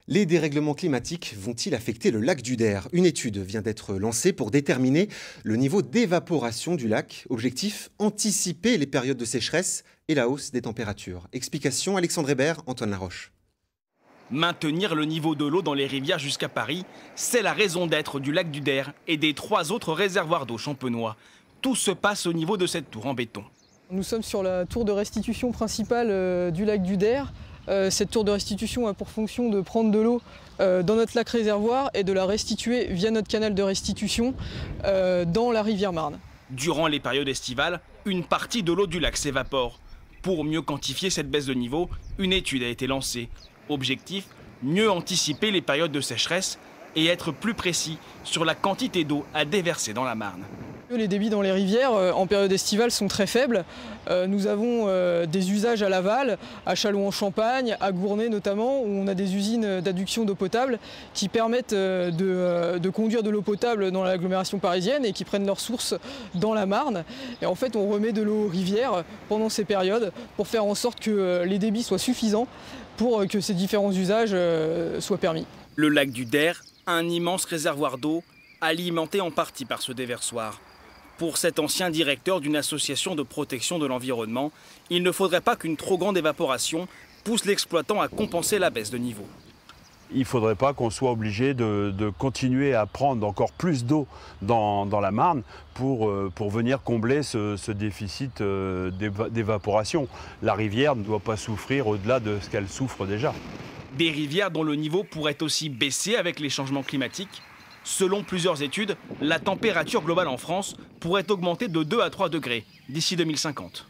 Les dérèglements climatiques vont-ils affecter le lac du Der? Une étude vient d'être lancée pour déterminer le niveau d'évaporation du lac. Objectif, anticiper les périodes de sécheresse et la hausse des températures. Explication, Alexandre Hébert, Antoine Laroche. Maintenir le niveau de l'eau dans les rivières jusqu'à Paris, c'est la raison d'être du lac du Der et des 3 autres réservoirs d'eau champenois. Tout se passe au niveau de cette tour en béton. Nous sommes sur la tour de restitution principale du lac du Der. Cette tour de restitution a pour fonction de prendre de l'eau dans notre lac réservoir et de la restituer via notre canal de restitution dans la rivière Marne. Durant les périodes estivales, une partie de l'eau du lac s'évapore. Pour mieux quantifier cette baisse de niveau, une étude a été lancée. Objectif, mieux anticiper les périodes de sécheresse et être plus précis sur la quantité d'eau à déverser dans la Marne. Les débits dans les rivières en période estivale sont très faibles. Nous avons des usages à Laval, à Châlons-en-Champagne, à Gournay notamment, où on a des usines d'adduction d'eau potable qui permettent de conduire de l'eau potable dans l'agglomération parisienne et qui prennent leur source dans la Marne. Et en fait, on remet de l'eau aux rivières pendant ces périodes pour faire en sorte que les débits soient suffisants pour que ces différents usages soient permis. Le lac du Der, un immense réservoir d'eau alimenté en partie par ce déversoir. Pour cet ancien directeur d'une association de protection de l'environnement, il ne faudrait pas qu'une trop grande évaporation pousse l'exploitant à compenser la baisse de niveau. Il ne faudrait pas qu'on soit obligé de continuer à prendre encore plus d'eau dans la Marne pour venir combler ce déficit d'évaporation. La rivière ne doit pas souffrir au-delà de ce qu'elle souffre déjà. Des rivières dont le niveau pourrait aussi baisser avec les changements climatiques. Selon plusieurs études, la température globale en France pourrait augmenter de 2 à 3 degrés d'ici 2050.